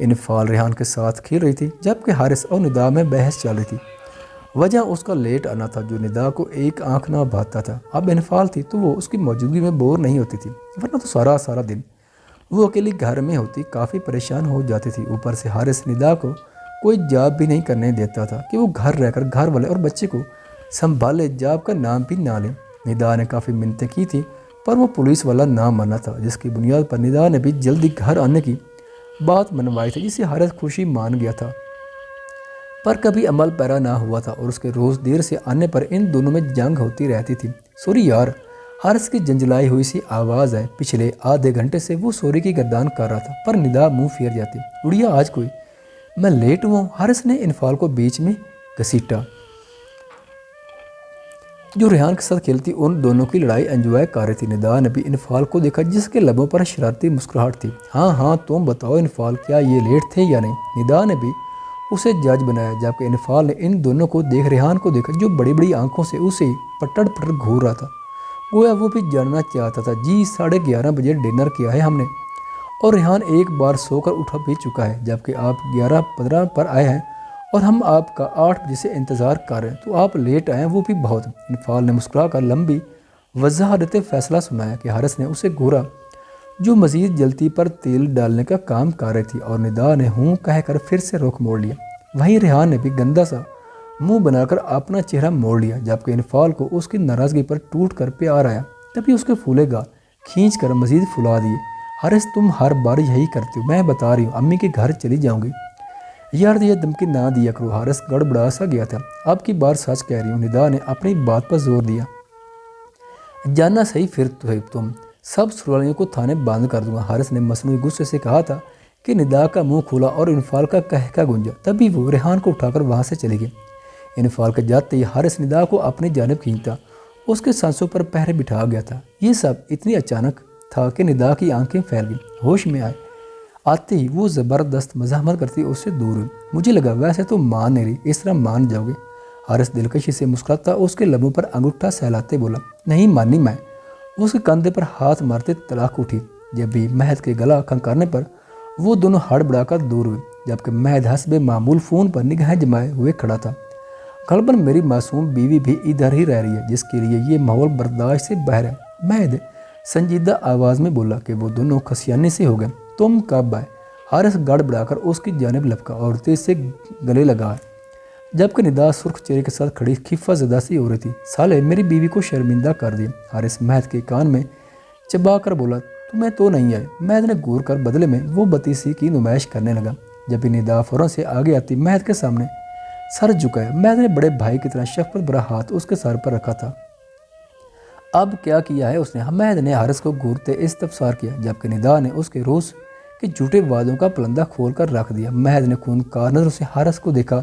انفال ریحان کے ساتھ کھیل رہی تھی جبکہ حارث اور ندا میں بحث چل رہی تھی۔ وجہ اس کا لیٹ آنا تھا جو ندا کو ایک آنکھ نہ بھاتا تھا۔ اب انفال تھی تو وہ اس کی موجودگی میں بور نہیں ہوتی تھی، ورنہ تو سارا دن وہ اکیلی گھر میں ہوتی کافی پریشان ہو جاتی تھی۔ اوپر سے حارث ندا کو کوئی جاب بھی نہیں کرنے دیتا تھا کہ وہ گھر رہ کر گھر والے اور بچے کو سنبھالے، جاب کا نام بھی نہ لے۔ ندا نے کافی منتیں کی تھی پر وہ پولیس والا نہ مانا تھا، جس کی بنیاد پر ندا نے بھی جلدی گھر آنے کی بات منوائی تھی، جسے حارث خوشی مان گیا تھا، پر کبھی عمل پیرا نہ ہوا تھا اور اس کے روز دیر سے آنے پر ان دونوں میں جنگ ہوتی رہتی تھی۔ سوری یار، حارث کی جنجلائی ہوئی سی آواز ہے۔ پچھلے آدھے گھنٹے سے وہ سوری کی گردان کر رہا تھا پر ندا منہ پھیر جاتی۔ اڑیا آج کوئی میں لیٹ ہوا ہوں، حارث نے انفال کو بیچ میں گھسیٹا جو ریحان کے ساتھ کھیلتی ان دونوں کی لڑائی انجوائے کر رہی تھی۔ ندا نے بھی انفال کو دیکھا جس کے لبوں پر شرارتی مسکراہٹ تھی۔ ہاں تم بتاؤ انفال، کیا یہ لیٹ تھے یا نہیں؟ ندا نے بھی اسے جج بنایا، جبکہ انفال نے ان دونوں کو دیکھ ریحان کو دیکھا جو بڑی بڑی آنکھوں سے اسے پٹڑ گھور رہا تھا، گویا وہ بھی جاننا چاہتا تھا۔ جی 11:30 بجے ڈنر کیا ہے ہم نے، اور ریحان ایک بار سو کر اٹھا بھی چکا ہے، جبکہ آپ 11:15 پر آئے ہیں اور ہم آپ کا 8 بجے سے انتظار کر رہے ہیں، تو آپ لیٹ آئے ہیں وہ بھی بہت۔ انفال نے مسکرا کر لمبی وضاحت فیصلہ سنایا کہ حارث نے اسے گھورا جو مزید جلتی پر تیل ڈالنے کا کام کر رہی تھی، اور ندا نے ہوں کہہ کر پھر سے رخ موڑ لیا۔ وہیں ریحان نے بھی گندا سا منہ بنا کر اپنا چہرہ موڑ لیا، جبکہ انفال کو اس کی ناراضگی پر ٹوٹ کر پیار آیا۔ تبھی اس کے پھولے گال کھینچ کر مزید پھلا دیے۔ حارث تم ہر بار یہی کرتے ہو، میں بتا رہی ہوں امی کے گھر چلی جاؤں گی۔ یار یہ دھمکی نہ دیا کرو، حارث گڑبڑا سا گیا تھا۔ اب کی بار سچ کہہ رہی ہوں، ندا نے اپنی بات پر زور دیا۔ جاننا صحیح پھر تم سب سروالیوں کو تھانے بند کر دوں گا، حارث نے مصنوعی غصے سے کہا تھا کہ ندا کا منہ کھلا اور انفال کا کہکا گونجا۔ تبھی وہ ریحان کو اٹھا کر وہاں سے چلے گئے۔ انفال کے جاتے ہی حارث ندا کو اپنی جانب کھینچتا اس کے سانسوں پر پہرے بٹھا گیا تھا۔ یہ سب اتنی اچانک تھا کہ ندا کی آنکھیں پھیل گئیں۔ ہوش میں آتے ہی وہ زبردست مزاحمت کرتی اس سے دور ہوئی۔ مجھے لگا ویسے تو مان نہیں رہی، اس طرح مان جاؤ گے؟ حارث دلکشی سے مسکراتا اس کے لبوں پر انگوٹھا سہلاتے بولا۔ نہیں مانی میں۔ وہ اس کے کندھے پر ہاتھ مارتے طلاق اٹھی۔ جب بھی مہد کے گلا کھنکارنے پر وہ دونوں ہڑبڑا کر دور ہوئے، جبکہ مہد حسب معمول فون پر نگاہیں جمائے ہوئے کھڑا تھا۔ غالباً میری معصوم بیوی بھی ادھر ہی رہ رہی ہے جس کے لیے یہ ماحول برداشت سے باہر ہے، مہد سنجیدہ آواز میں بولا کہ وہ دونوں کھسیانی سے ہو گئے۔ تم کب آئے؟ حارث گڑ بڑا کر اس کی جانب لپکا اور تیز سے گلے لگا، جبکہ ندا سرخ چہرے کے ساتھ کھڑی خفہ زدہ سی ہو رہی تھی۔ سالے میری بیوی کو شرمندہ کر دیا، حارث مہد کے کان میں چبا کر بولا۔ تمہیں تو نہیں آئے؟ مہد نے گور کر بدلے میں وہ بتیسی کی نمائش کرنے لگا۔ جب ندا فوراً سے آگے آتی مہد کے سامنے سر جھکایا، مہد نے بڑے بھائی کی طرح شفقت بھرا ہاتھ اس کے سر پر رکھا تھا۔ اب کیا کیا ہے اس نے؟ مہد نے حارث کو گھورتے استفسار کیا، جبکہ ندا نے اس کے روز کے جھوٹے وعدوں کا پلندہ کھول کر رکھ دیا۔ مہد نے خونخوار نظروں سے حارث کو دیکھا۔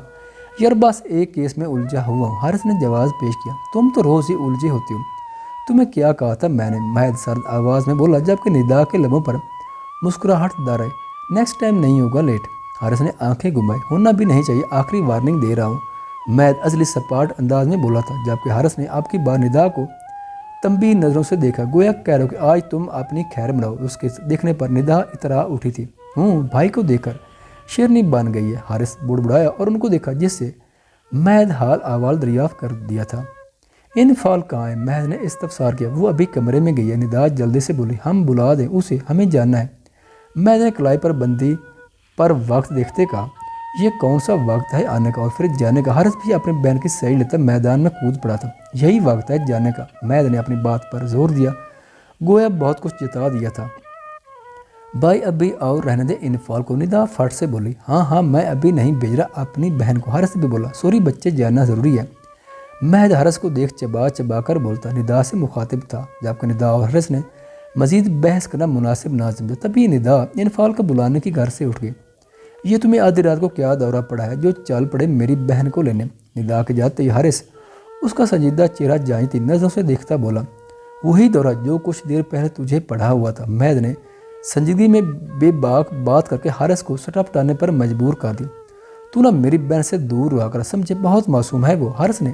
یار بس ایک کیس میں الجھا ہوا ہوں، حارث نے جواز پیش کیا۔ تم تو روز ہی الجھے ہوتے ہو، تمہیں کیا کہا تھا میں نے؟ مہد سرد آواز میں بولا، جبکہ ندا کے لبوں پر مسکراہٹ دار آئی۔ نیکسٹ ٹائم نہیں ہوگا لیٹ۔ حارث نے آنکھیں گھمائی۔ ہونا بھی نہیں چاہیے، آخری وارننگ دے رہا ہوں، مہد ازلی سپاٹ انداز میں بولا تھا، جبکہ حارث نے اب کی بار ندا کو تنبیہ نظروں سے دیکھا، گویا کہہ رہا ہو کہ آج تم اپنی خیر بناؤ۔ اس کے دیکھنے پر ندا اترا اٹھی تھی۔ بھائی کو دیکھ کر شیرنی بن گئی ہے، حارث بڑبڑایا اور ان کو دیکھا جس سے مہد حال احوال دریافت کر دیا تھا۔ انفال کہاں ہے؟ مہد نے استفسار کیا۔ وہ ابھی کمرے میں گئی ہے، ندا جلدی سے بولی۔ ہم بلا دیں اسے، ہمیں جاننا ہے، مہد نے کلائی پر بندی پر وقت دیکھتے کہا۔ یہ کون سا وقت ہے آنے کا اور پھر جانے کا؟ حارث بھی اپنی بہن کی سائیڈ لیتا میدان میں کود پڑا تھا۔ یہی وقت ہے جانے کا، مہد نے اپنی بات پر زور دیا، گویا بہت کچھ جتا دیا تھا۔ بھائی ابھی اور رہنے دے انفال کو، ندا فٹ سے بولی۔ ہاں میں ابھی نہیں بھیج رہا اپنی بہن کو، حارث بھی بولا۔ سوری بچے جاننا ضروری ہے، مہد حارث کو دیکھ چبا چبا کر بولتا ندا سے مخاطب تھا، جبکہ ندا اور حارث نے مزید بحث کرنا مناسب نہ سمجھا۔ تبھی ندا انفال کو بلانے کی گھر سے اٹھ گئی۔ یہ تمہیں آدھی رات کو کیا دورہ پڑا ہے جو چل پڑے میری بہن کو لینے؟ ندا کے جاتے ہی حارث اس کا سنجیدہ چہرہ جانتی نظروں سے دیکھتا بولا۔ وہی دورہ جو کچھ دیر پہلے تجھے پڑھا ہوا تھا، مہد نے سنجیدگی میں بے باک بات کر کے حارث کو سٹا پٹانے پر مجبور کر دی۔ تو نہ میری بہن سے دور رہا کر، سمجھے بہت معصوم ہے وہ، حارث نے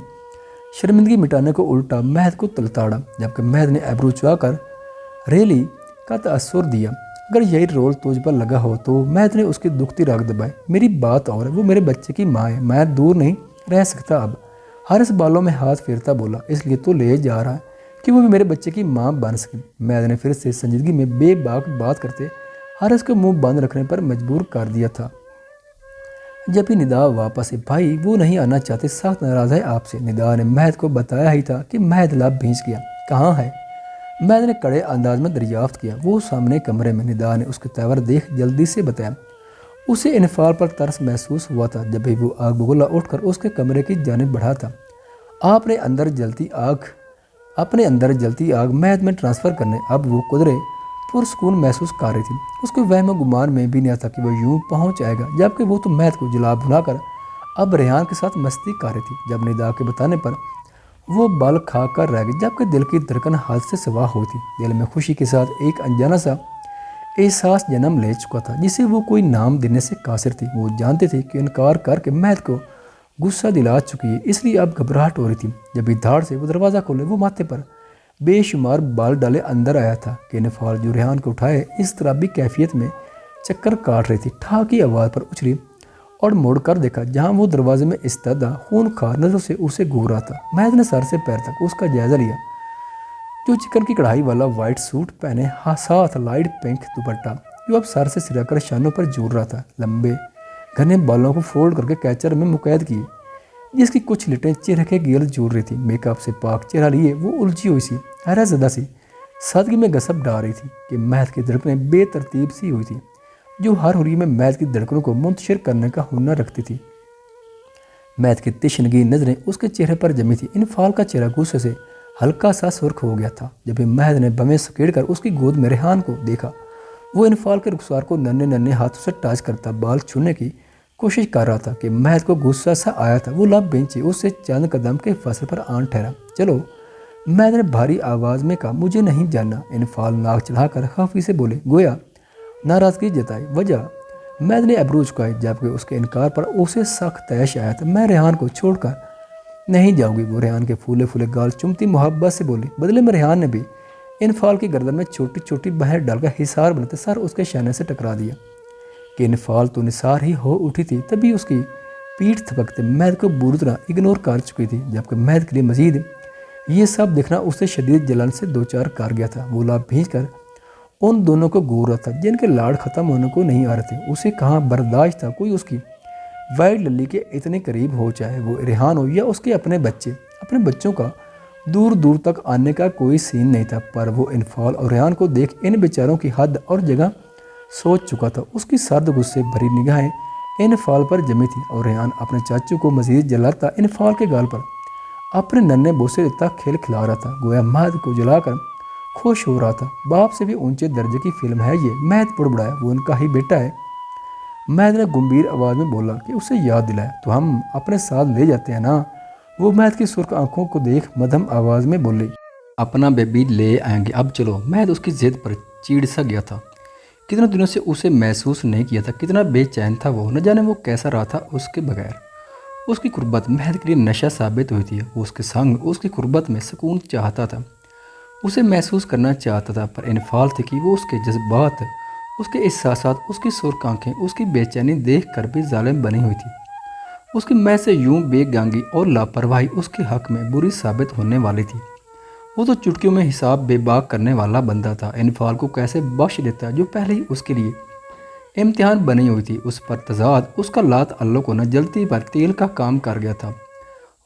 شرمندگی مٹانے کو الٹا مہد کو تلتاڑا، جبکہ مہد نے ایبرو چوا کر ریلی کا تأثر دیا۔ اگر یہی رول تجھ پر لگا ہو تو مہد نے اس کی دکھتی راگ دبائی۔ میری بات اور ہے، وہ میرے بچے کی ماں ہے، میں دور نہیں رہ سکتا اب۔ حارث بالوں میں ہاتھ پھیرتا بولا، اس لیے تو لے جا رہا ہے کہ وہ بھی میرے بچے کی ماں بن سکے۔ مہد نے پھر سے سنجیدگی میں بے باک بات کرتے حارث کو منہ بند رکھنے پر مجبور کر دیا تھا۔ جب ہی ندا واپس ہے، بھائی وہ نہیں آنا چاہتے، سخت ناراض ہے آپ سے۔ ندا نے مہد کو بتایا ہی تھا کہ مہد لب بھیج گیا۔ کہاں ہے؟ مہد نے کڑے انداز میں دریافت کیا۔ وہ سامنے کمرے میں۔ ندا نے اس کے تیور دیکھ جلدی سے بتایا۔ اسے انفعال پر ترس محسوس ہوا تھا جب ہی وہ آگ بگولا اٹھ کر اس کے کمرے کی جانب بڑھا تھا۔ اپنے اندر جلتی آگ مہد میں ٹرانسفر کرنے اب وہ قدرے پرسکون محسوس کر رہی تھی۔ اس کو وہم و گمان میں بھی نہیں تھا کہ وہ یوں پہنچ جائے گا، جبکہ وہ تو مہد کو جلا بھلا کر اب ریحان کے ساتھ مستی کر رہی تھی۔ جب ندا کے بتانے پر وہ بال کھا کر رہ گئی، جبکہ دل کی دھڑکن حد سے سوا ہوئی تھی۔ دل میں خوشی کے ساتھ ایک انجانا سا احساس جنم لے چکا تھا جسے وہ کوئی نام دینے سے قاصر تھی۔ وہ جانتے تھے کہ انکار کر کے مہد کو غصہ دلا چکی ہے، اس لیے اب گھبراہٹ ہو رہی تھی۔ جب بھی دھاڑ سے وہ دروازہ کھولے، وہ ماتھے پر بے شمار بال ڈالے اندر آیا تھا کہ نفال جو ریحان کو اٹھائے اس طرح بھی کیفیت میں چکر کاٹ رہی تھی۔ ٹھا کی آواز پر اچھلی اور موڑ کر دیکھا جہاں وہ دروازے میں استدا خون خار نظروں سے اسے گھور رہا تھا۔ مہد نے سر سے پیر تک اس کا جائزہ لیا، جو چکن کی کڑھائی والا وائٹ سوٹ پہنے، ساتھ لائٹ پنک دوپٹہ جو اب سر سے سرا کر شانوں پر جھول رہا تھا، لمبے گھنے بالوں کو فولڈ کر کے کیچر میں مقید کیے جس کی کچھ لٹیں چہرے کے گرد جھول رہی تھی۔ میک اپ سے پاک چہرہ لیے وہ الجھی ہوئی سی، حیرت زدہ سی سادگی میں گسب ڈال رہی تھی کہ مہد کی دھڑکنیں بے ترتیب سی ہوئی تھی، جو ہر ہوری میں مہد کی دھڑکنوں کو منتشر کرنے کا ہنر رکھتی تھی۔ مہد کی تشنگی نظریں اس کے چہرے پر جمی تھی۔ انفعال کا چہرہ غصے سے ہلکا سا سرخ ہو گیا تھا جب مہد نے بمیں سکیڑ کر اس کی گود میں ریحان کو دیکھا۔ وہ انفعال کے رخسار کو ننھے ننھے ہاتھوں سے ٹچ کرتا بال چھونے کی کوشش کر رہا تھا کہ مہد کو غصہ سا آیا تھا۔ وہ لب بینچے اس سے چند قدم کے فاصلے پر آن ٹھہرا۔ چلو، مہد نے بھاری آواز میں کہا، مجھے نہیں جاننا۔ انفعال ناک چڑھا کر خفگی سے بولے، گویا ناراضگی جتائی۔ وجہ؟ مہد نے ابرو چکائے جبکہ اس کے انکار پر اسے سخت طیش آیا تھا۔ میں ریحان کو چھوڑ کر نہیں جاؤں گی۔ وہ ریحان کے پھولے پھولے گال چومتی محبت سے بولی۔ بدلے میں ریحان نے بھی انفعال کی گردن میں چھوٹی چھوٹی بہر ڈال کر حصار بناتے سر اس کے شانے سے ٹکرا دیا کہ انفعال تو نثار ہی ہو اٹھی تھی، تبھی اس کی پیٹھ تھپکتے مہد کو بری طرح اگنور کر چکی تھی، جبکہ مہد کے لیے مزید یہ سب دیکھنا اسے شدید جلن سے دوچار کر گیا تھا۔ وہ لب بھیج کر ان دونوں کو گور رہا تھا جن کے لاڑ ختم ہونے کو نہیں آ رہے تھے۔ اسے کہاں برداشت تھا کوئی اس کی وائٹ للی کے اتنے قریب ہو، چاہے وہ ریحان ہو یا اس کے اپنے بچے۔ اپنے بچوں کا دور دور تک آنے کا کوئی سین نہیں تھا، پر وہ انفعال اور ریحان کو دیکھ ان بیچاروں کی حد اور جگہ سوچ چکا تھا۔ اس کی سرد غصے بھری نگاہیں انفعال پر جمی تھی اور ریحان اپنے چاچو کو مزید جلاتا انفعال کے گال پر اپنے ننھے بوسے دیتا کھیل کھلا رہا تھا، گویا مہد کو جلا کر خوش ہو رہا تھا۔ باپ سے بھی اونچے درجے کی فلم ہے یہ، مہد بڑبڑایا، وہ ان کا ہی بیٹا ہے۔ مہد نے گمبھیر آواز میں بولا کہ اسے یاد دلایا، تو ہم اپنے ساتھ لے جاتے ہیں نا؟ وہ مہد کی سرخ آنکھوں کو دیکھ مدھم آواز میں بولی، اپنا بیبی لے آئیں گے، اب چلو۔ مہد اس کی ضد پر چیڑ سا گیا تھا۔ کتنے دنوں سے اسے محسوس نہیں کیا تھا، کتنا بے چین تھا وہ، نہ جانے وہ کیسا رہا تھا اس کے بغیر۔ اس کی قربت مہد کے لیے نشہ ثابت ہوئی تھی۔ وہ اس کے سنگ اس کی قربت میں سکون چاہتا تھا، اسے محسوس کرنا چاہتا تھا، پر انفعال تھی کہ وہ اس کے جذبات، اس کے احساسات، اس کی سرخ آنکھیں اس کی بے چینی دیکھ کر بھی ظالم بنی ہوئی تھی۔ اس کی مہد سے یوں بے گانگی اور لاپرواہی اس کے حق میں بری ثابت ہونے والی تھی۔ وہ تو چٹکیوں میں حساب بے باک کرنے والا بندہ تھا۔ انفعال کو کیسے بخش دیتا جو پہلے ہی اس کے لیے امتحان بنی ہوئی تھی۔ اس پر تضاد، اس کا لا تعلق ہونا جلتی پر تیل کا کام کر گیا تھا۔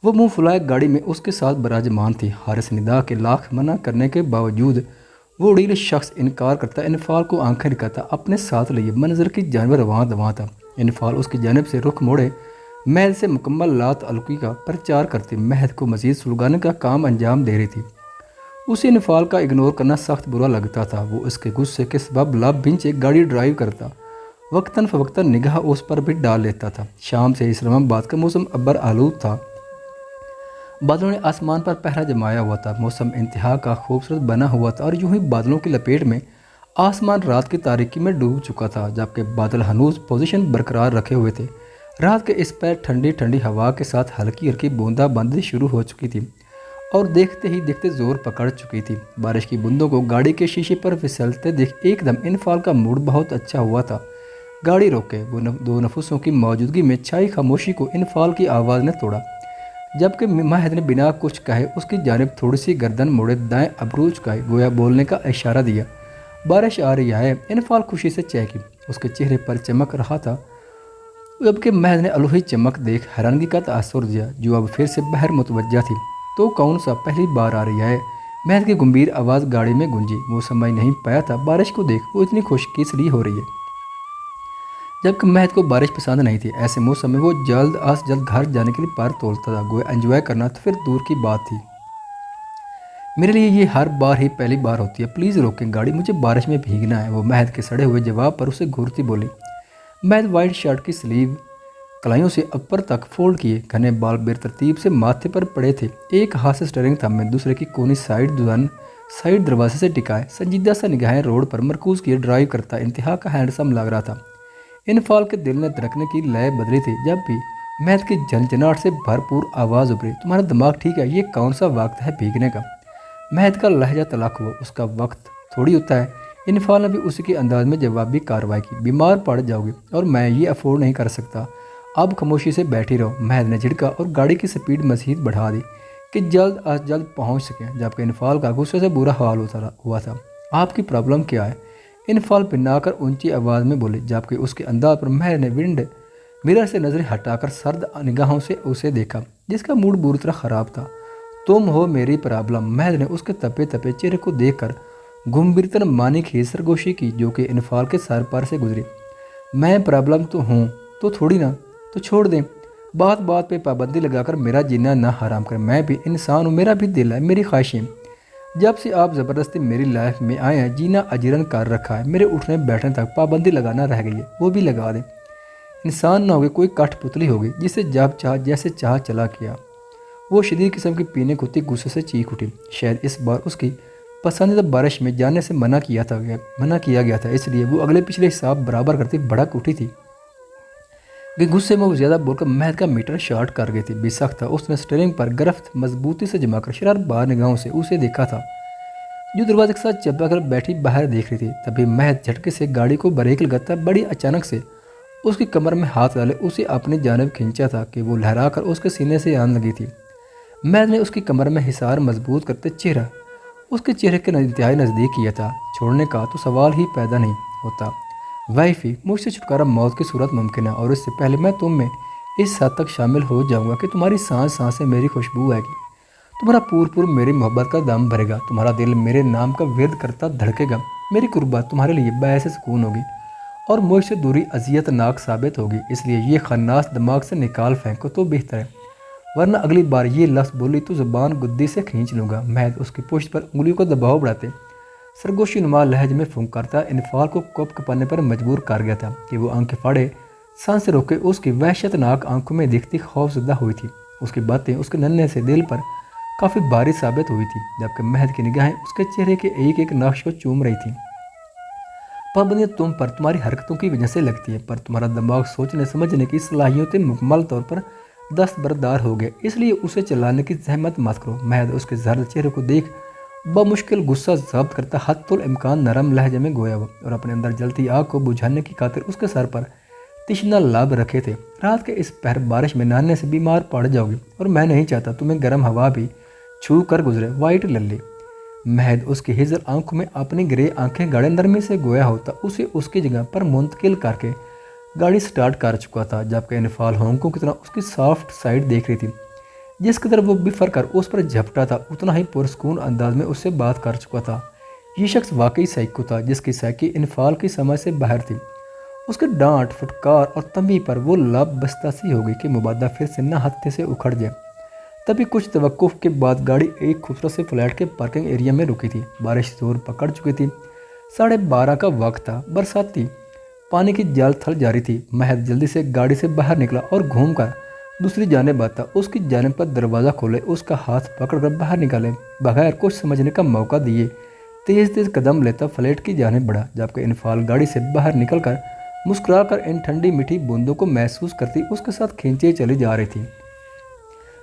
وہ منہ پھلائے گاڑی میں اس کے ساتھ براجمان تھی۔ حارث ندا کے لاکھ منع کرنے کے باوجود وہ اڑیل شخص انکار کرتا، انفعال کو آنکھیں دکھاتا، اپنے ساتھ لیے منظر کی جانب رواں دواں تھا۔ انفعال اس کی جانب سے رخ موڑے مہد سے مکمل لا تعلقی کا پرچار کرتی مہد کو مزید سلگانے کا کام انجام دے رہی تھی۔ اسے انفعال کا اگنور کرنا سخت برا لگتا تھا۔ وہ اس کے غصے کے سبب لب بھینچے گاڑی ڈرائیو کرتا، وقتاً فوقتاً نگاہ اس پر بھی ڈال لیتا تھا۔ شام سے اسلام آباد کا موسم ابر آلود تھا، بادلوں نے آسمان پر پہرا جمایا ہوا تھا۔ موسم انتہا کا خوبصورت بنا ہوا تھا اور یوں ہی بادلوں کی لپیٹ میں آسمان رات کی تاریکی میں ڈوب چکا تھا، جبکہ بادل ہنوز پوزیشن برقرار رکھے ہوئے تھے۔ رات کے اس پیر ٹھنڈی ٹھنڈی ہوا کے ساتھ ہلکی ہلکی بوندا باندی شروع ہو چکی تھی اور دیکھتے ہی دیکھتے زور پکڑ چکی تھی۔ بارش کی بوندوں کو گاڑی کے شیشے پر پھسلتے دیکھ ایک دم انفال کا موڈ بہت اچھا ہوا تھا۔ گاڑی روکے، وہ دو نفسوں کی موجودگی میں چھائی خاموشی کو انفال کی آواز نے توڑا، جبکہ مہد نے بنا کچھ کہے اس کی جانب تھوڑی سی گردن موڑے دائیں ابرو جھکائے، گویا بولنے کا اشارہ دیا۔ بارش آ رہی ہے، انفال خوشی سے چہکی، اس کے چہرے پر چمک رہا تھا، جبکہ مہد نے الوہی چمک دیکھ حیرانگی کا تاثر دیا، جو اب پھر سے باہر متوجہ تھی۔ تو کون سا پہلی بار آ رہی ہے؟ مہد کی گمبھیر آواز گاڑی میں گونجی۔ وہ سمجھ نہیں پایا تھا بارش کو دیکھ وہ اتنی خوش کس لیے ہو رہی ہے، جبکہ مہد کو بارش پسند نہیں تھی۔ ایسے موسم میں وہ جلد از جلد گھر جانے کے لیے پر تولتا تھا، گویا انجوائے کرنا تو پھر دور کی بات تھی۔ میرے لیے یہ ہر بار ہی پہلی بار ہوتی ہے، پلیز روکیں گاڑی، مجھے بارش میں بھیگنا ہے۔ وہ مہد کے سڑے ہوئے جواب پر اسے گھورتی بولی۔ مہد وائٹ شرٹ کی سلیو کلائیوں سے اوپر تک فولڈ کیے گھنے بال بے ترتیب سے ماتھے پر پڑے تھے، ایک ہاتھ سے اسٹیئرنگ تھامے، دوسرے کی کونی سائیڈ دروازے سے ٹکائے، سنجیدہ سا نگاہیں روڈ پر مرکوز کیے ڈرائیو کرتا انتہا کا ہینڈسم لگ رہا تھا۔ انفال کے دل نے دھڑکنے کی لے بدلی تھی، جب بھی مہد کی جھنجھناہٹ سے بھرپور آواز ابھری، تمہارا دماغ ٹھیک ہے؟ یہ کون سا وقت ہے بھیگنے کا؟ مہد کا لہجہ تلخ ہوا، اس کا وقت تھوڑی ہوتا ہے۔ انفال نے بھی اسی کے انداز میں جوابی کارروائی کی، بیمار پڑ جاؤ گے اور میں یہ افورڈ نہیں کر سکتا، اب خاموشی سے بیٹھی رہو۔ مہد نے جھڑکا اور گاڑی کی سپیڈ مزید بڑھا دی کہ جلد از جلد پہنچ سکیں، جبکہ انفال کا غصے سے برا حال ہوا تھا۔ آپ کی پرابلم کیا ہے؟ انفال پنا کر اونچی آواز میں بولی، جبکہ اس کے انداز پر مہد نے ونڈ مرر سے نظریں ہٹا کر سرد نگاہوں سے اسے دیکھا، جس کا موڈ بری طرح خراب تھا۔ تم ہو میری پرابلم؟ مہد نے اس کے تپے تپے چہرے کو دیکھ کر گمبھیرتن معنی خیز سرگوشی کی، جو کہ انفال کے سر پر سے گزری۔ میں پرابلم تو ہوں تو تھوڑی نا، تو چھوڑ دیں، بات بات پہ پابندی لگا کر میرا جینا نہ حرام کریں۔ میں بھی انسان ہوں، میرا بھی دل ہے، میری خواہشیں۔ جب سے آپ زبردستی میری لائف میں آئے ہیں، جینا اجیرن کر رکھا ہے، میرے اٹھنے بیٹھنے تک پابندی لگانا رہ گئی ہے، وہ بھی لگا دیں۔ انسان نہ ہوگی، کوئی کٹھ پتلی ہوگی جسے جب چاہ جیسے چاہ چلا کیا۔ وہ شدید قسم کی پینے کتی غصے سے چیخ اٹھی، شاید اس بار اس کی پسندیدہ بارش میں جانے سے منع کیا گیا تھا، اس لیے وہ اگلے پچھلے حساب برابر کرتی بھڑک اٹھی تھی کہ غصے میں وہ زیادہ بول کر مہد کا میٹر شارٹ کر گئی تھی۔ بے سخت تھا، اس نے اسٹیئرنگ پر گرفت مضبوطی سے جما کر شرار بار نگاہوں سے اسے دیکھا تھا، جو دروازے کے ساتھ چپا کر بیٹھی باہر دیکھ رہی تھی۔ تبھی مہد جھٹکے سے گاڑی کو بریک لگاتا بڑی اچانک سے اس کی کمر میں ہاتھ ڈالے اسے اپنی جانب کھینچا تھا کہ وہ لہرا کر اس کے سینے سے آن لگی تھی۔ مہد نے اس کی کمر میں حصار مضبوط کرتے چہرہ اس کے چہرے کے انتہائی نزدیک کیا تھا۔ چھوڑنے کا تو سوال ہی پیدا نہیں ہوتا وائفی، مجھ سے چھٹکارا موت کی صورت ممکن ہے، اور اس سے پہلے میں تم میں اس حد تک شامل ہو جاؤں گا کہ تمہاری سانس سے میری خوشبو آئے گی، تمہارا پور میری محبت کا دم بھرے گا، تمہارا دل میرے نام کا ورد کرتا دھڑکے گا، میری قربت تمہارے لیے باعث سکون ہوگی اور مجھ سے دوری اذیت ناک ثابت ہوگی، اس لیے یہ خناس دماغ سے نکال پھینکو تو بہتر ہے، ورنہ اگلی بار یہ لفظ بولی تو زبان گدی سے کھینچ لوں گا۔ مہد اس کی پشت پر انگلیوں کا دباؤ بڑھاتے سرگوشی نما لہج میں پھنکارتا انفال کو کپ کپانے پر مجبور کر گیا تھا کہ وہ آنکھیں پھاڑے سانس روکے اس کی وحشت ناک آنکھوں میں دیکھتی خوف زدہ ہوئی تھی۔ اس کی باتیں اس کے ننھے سے دل پر کافی بھاری ثابت ہوئی تھی، جبکہ مہد کی نگاہیں اس کے چہرے کے ایک ایک نقش کو چوم رہی تھیں۔ پابندیاں تم پر تمہاری حرکتوں کی وجہ سے لگتی ہے، پر تمہارا دماغ سوچنے سمجھنے کی صلاحیتیں مکمل طور پر دستبردار ہو گئے، اس لیے اسے چلانے کی زحمت مت کرو۔ مہد اس کے زرد چہرے کو دیکھ بمشکل غصہ ضبط کرتا حتی الامکان نرم لہجے میں گویا ہوا، اور اپنے اندر جلتی آگ کو بجھانے کی خاطر اس کے سر پر تشنہ لب رکھے تھے۔ رات کے اس پہر بارش میں نہانے سے بیمار پڑ جاؤ گے، اور میں نہیں چاہتا تمہیں گرم ہوا بھی چھو کر گزرے۔ وائٹ للی مہد اس کی ہزل آنکھوں میں اپنی گرے آنکھیں گاڑے نرمی سے گویا ہوتا اسے اس کی جگہ پر منتقل کر کے گاڑی سٹارٹ کر چکا تھا، جبکہ انفال ہونکوں کی طرح اس کی سافٹ سائڈ دیکھ رہی تھی۔ جس قدر وہ بفر کر اس پر جھپٹا تھا، اتنا ہی پرسکون انداز میں اس سے بات کر چکا تھا۔ یہ شخص واقعی سائیکو تھا، جس کی سائیکی انفال کی سمجھ سے باہر تھی۔ اس کے ڈانٹ پھٹکار اور تنبیہ پر وہ لب بستہ سی ہو گئی کہ مبادہ پھر سے نہ ہتھے سے اکھڑ جائے۔ تبھی کچھ توقف کے بعد گاڑی ایک خوبصورت سے فلیٹ کے پارکنگ ایریا میں رکی تھی۔ بارش زور پکڑ چکی تھی، 12:30 کا وقت تھا، برساتی پانی کی جال تھل جاری تھی۔ مہد جلدی سے گاڑی سے باہر نکلا اور گھوم کر دوسری جانب آتا اس کی جانب پر دروازہ کھولے اس کا ہاتھ پکڑ کر باہر نکالے بغیر کچھ سمجھنے کا موقع دیے تیز تیز قدم لیتا فلیٹ کی جانب بڑھا، جبکہ انفال گاڑی سے باہر نکل کر مسکرا کر ان ٹھنڈی میٹھی بوندوں کو محسوس کرتی اس کے ساتھ کھینچے چلی جا رہی تھی۔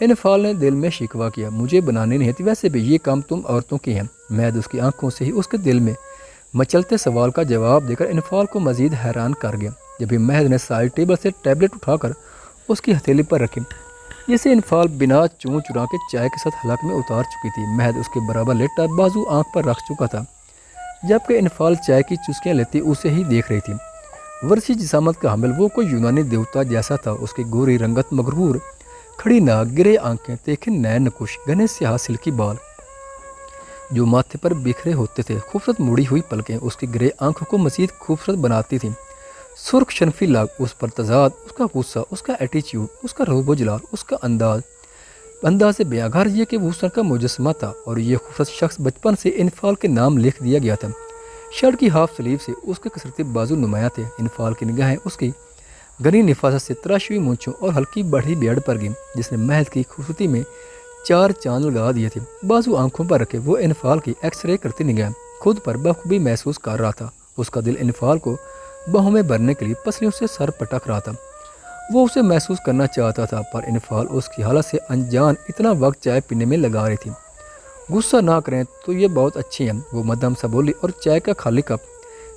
انفال نے دل میں شکوہ کیا، مجھے بنانے نہیں آتی، ویسے بھی یہ کام تم عورتوں کے ہیں۔ مہد اس کی آنکھوں سے ہی اس کے دل میں مچلتے سوال کا جواب دے کر انفال کو مزید حیران کر گیا۔ جبھی مہد نے سائڈ ٹیبل سے ٹیبلٹ اٹھا کر اس کی ہتھیلی پر رکھی، جسے انفال بنا چون چرا کے چائے کے ساتھ حلق میں اتار چکی تھی۔ مہد اس کے برابر لیٹا بازو آنکھ پر رکھ چکا تھا، جبکہ انفال چائے کی چسکیاں لیتی اسے ہی دیکھ رہی تھی۔ ورثی جسامت کا حامل وہ کوئی یونانی دیوتا جیسا تھا۔ اس کی گوری رنگت، مغرور کھڑی ناک، گرے آنکھیں، تیکھے نین نکش، گھنے سیاہ سلکی بال جو ماتھے پر بکھرے ہوتے تھے، خوبصورت مڑی ہوئی پلکیں اس کی گرے آنکھوں کو مزید خوبصورت بناتی تھیں۔ سرخ شنفی لاگ، اس پر تضاد، اس کا غصہ، اس کا ایٹیچیوڈ، اس کا روب و جلال، اس کا انداز بیاں گھر یہ کہ وہ حسن کا مجسمہ تھا، اور یہ خوبصورت شخص بچپن سے انفال کے نام لکھ دیا گیا تھا۔ شرٹ کی ہاف سلیو سے اس کے کثرتی بازو نمایاں تھے۔ انفال کی نگاہیں اس کی گھنی نفاست سے تراشی ہوئی مونچھوں اور ہلکی بڑھی بیڑ پر گئیں، جس نے مہد کی خوبصورتی میں چار چاند لگا دیے تھے۔ بازو آنکھوں پر رکھے وہ انفال کی ایکس رے کرتی نگاہیں خود پر بخوبی محسوس کر رہا تھا۔ اس کا دل انفال کو باہوں میں بھرنے کے لیے پسلیوں سے سر پٹک رہا تھا۔ وہ اسے محسوس کرنا چاہتا تھا، پر انفال اس کی حالت سے انجان اتنا وقت چائے پینے میں لگا رہی تھی۔ غصہ نہ کریں تو یہ بہت اچھی ہیں، وہ مدھم سا بولی اور چائے کا خالی کپ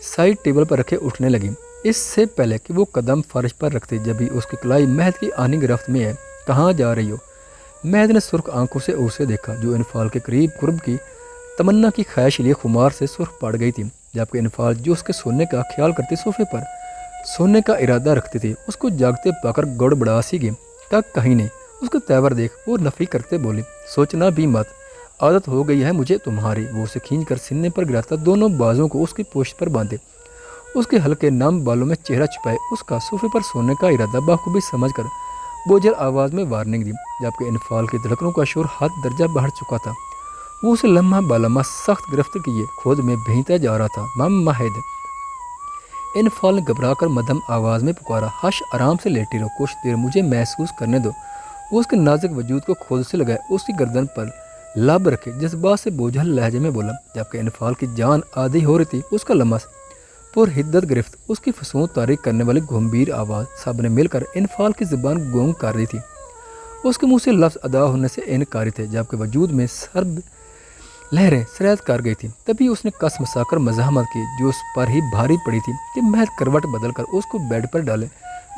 سائڈ ٹیبل پر رکھے اٹھنے لگی، اس سے پہلے کہ وہ قدم فرش پر رکھتے۔ جبھی اس کی کلائی مہد کی آہنی گرفت میں ہے۔ کہاں جا رہی ہو؟ مہد نے سرخ آنکھوں سے اسے دیکھا، جو انفال کے قریب قرب کی تمنا کی خواہش لیے خمار سے سرخ پڑ گئی تھی، جبکہ انفال جو اس کے سونے کا خیال کرتی صوفے پر سونے کا ارادہ رکھتی تھی، اس کو جاگتے پا کر گڑ بڑا سی گئی۔ کہیں نہیں، اس کے تیور دیکھ وہ نفی کرتے بولی، سوچنا بھی مت، عادت ہو گئی ہے مجھے تمہاری۔ وہ اسے کھینچ کر سینے پر گراتا دونوں بازوں کو اس کی پوشت پر باندھے، اس کے ہلکے نم بالوں میں چہرہ چھپائے، اس کا صوفے پر سونے کا ارادہ بخوبی سمجھ کر بوجھل آواز میں وارننگ دی، جبکہ انفال کی دھڑکنوں کا شور حد درجہ بڑھ چکا تھا۔ وہ اسے لمحہ بالمہ سخت گرفت کیے خود میں بھینتا جا رہا تھا۔ مہد، انفال نے گھبرا کر مدھم آواز میں پکارا، ہش، آرام سے لیٹی رہو، کچھ دیر مجھے محسوس کرنے دو۔ وہ اس کے نازک وجود کو خود سے لگائے، اس کی گردن پر لب رکھے، جذبات سے بوجھل لہجے میں بولا، جبکہ انفال کی جان آدھی ہو رہی تھی۔ اس کا لمس پر حدت گرفت، اس کی فسون تاریک کرنے والی گھمبیر آواز سب نے مل کر انفال کی زبان گونگ کر رہی تھی۔ اس کے منہ سے لفظ ادا ہونے سے انکاری تھے، جبکہ وجود میں سرد لہریں سریت کر گئی تھیں۔ تبھی اس نے کس مسا کر مزاحمت کی، جو اس پر ہی بھاری پڑی تھی، کہ مہد کروٹ بدل کر اس کو بیڈ پر ڈالے۔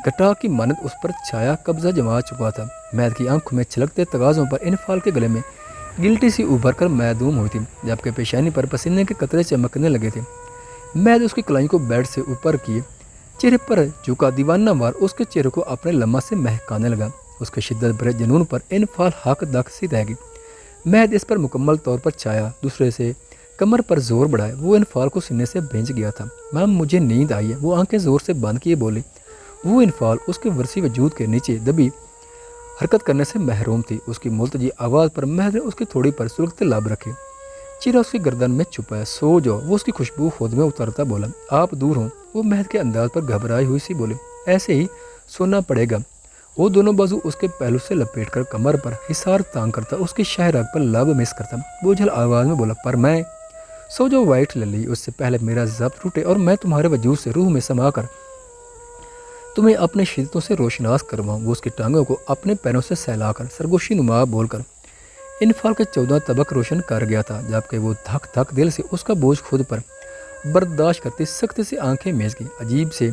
گھٹا کی مانند اس پر چھایا قبضہ جما چکا تھا۔ مہد کی آنکھوں میں چھلکتے تقاضوں پر انفال کے گلے میں گلٹی سی ابھر کر معدوم ہوئی تھی، جبکہ پیشانی پر پسینے کے قطرے چمکنے لگے تھے۔ مہد اس کی کلائی کو بیڈ سے اوپر کیے چہرے پر جھکا، دیوانہ وار اس کے چہرے کو اپنے لمحہ سے مہکانے لگا۔ اس کے شدت بھرے جنون پر انفال حق دک سی رہ گئی۔ مہد اس پر مکمل طور پر چھایا، دوسرے سے کمر پر زور بڑھائے، وہ انفال کو سینے سے بھینچ گیا تھا۔ میم مجھے نیند آئی ہے، وہ آنکھیں زور سے بند کیے بولی۔ وہ انفال اس کے ورثی وجود کے نیچے دبی حرکت کرنے سے محروم تھی۔ اس کی ملتجی آواز پر مہد نے اس کی تھوڑی پر سلگتے لب رکھے، چہرہ اس کی گردن میں چھپایا۔ سو جاؤ، وہ اس کی خوشبو خود میں اترتا بولا۔ آپ دور ہوں، وہ مہد کے انداز پر گھبرائی ہوئی سی بولی۔ ایسے ہی سونا پڑے گا۔ وہ دونوں بازو اس کے پہلو سے لپیٹ کر کمر پر حصار تانگ کرتا، اس کی شہ رگ پر لب مس کرتا، بوجھل آواز میں بولا، پر میں سو جاؤ وائٹ للی، اس سے پہلے میرا ضبط ٹوٹے اور میں تمہارے وجود سے روح میں سما کر تمہیں اپنے شدتوں سے روشناس کرواؤں۔ وہ اس کی ٹانگوں کو اپنے پیروں سے سہلا کر سرگوشی نما بول کر انفال کے 14 طبق روشن کر گیا تھا، جبکہ وہ دھک دھک دل سے اس کا بوجھ خود پر برداشت کرتی سختی سے آنکھیں میچ گئی۔ عجیب سے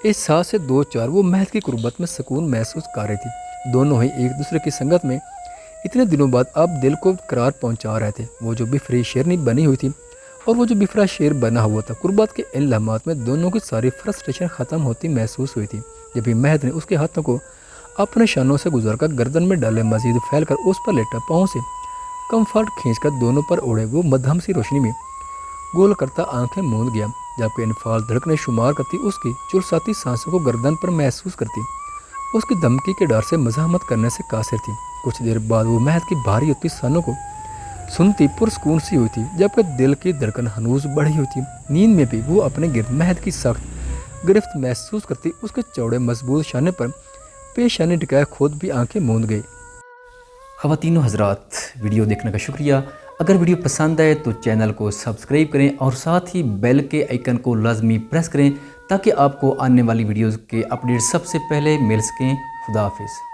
احساس سے دو چار وہ مہد کی قربت میں سکون محسوس کر رہی تھی۔ دونوں ہی ایک دوسرے کی سنگت میں اتنے دنوں بعد اب دل کو قرار پہنچا رہے تھے۔ وہ جو بفری شیرنی بنی ہوئی تھی اور وہ جو بفرا شیر بنا ہوا تھا، قربت کے ان لمحات میں دونوں کی ساری فرسٹریشن ختم ہوتی محسوس ہوئی تھی۔ جبھی مہد نے اس کے ہاتھوں کو اپنے شانوں سے گزر کر گردن میں ڈالے، مزید پھیل کر اس پر لیٹا، پاؤں سے کمفرٹ کھینچ کر دونوں پر اوڑھے، وہ مدھم سی روشنی میں گول کرتا آنکھیں موند گیا، جبکہ انفال دھڑکنے شمار کرتی اس کی چلساتی سانسوں کو گردن پر محسوس کرتی، اس کی دھمکی کے ڈر سے مزاحمت کرنے سے قاصر تھی۔ کچھ دیر بعد وہ مہد کی بھاری ہوتی سانوں کو سنتی پرسکون سی ہوئی تھی، جبکہ دل کی دھڑکن ہنوز بڑھی ہوئی تھی۔ نیند میں بھی وہ اپنے گرد مہد کی سخت گرفت محسوس کرتی، اس کے چوڑے مضبوط شانے پر پیشانی ٹکائے خود بھی آنکھیں موند گئی۔ خواتین و حضرات، ویڈیو دیکھنے کا شکریہ۔ اگر ویڈیو پسند آئے تو چینل کو سبسکرائب کریں اور ساتھ ہی بیل کے آئیکن کو لازمی پریس کریں تاکہ آپ کو آنے والی ویڈیوز کے اپڈیٹ سب سے پہلے مل سکیں۔ خدا حافظ۔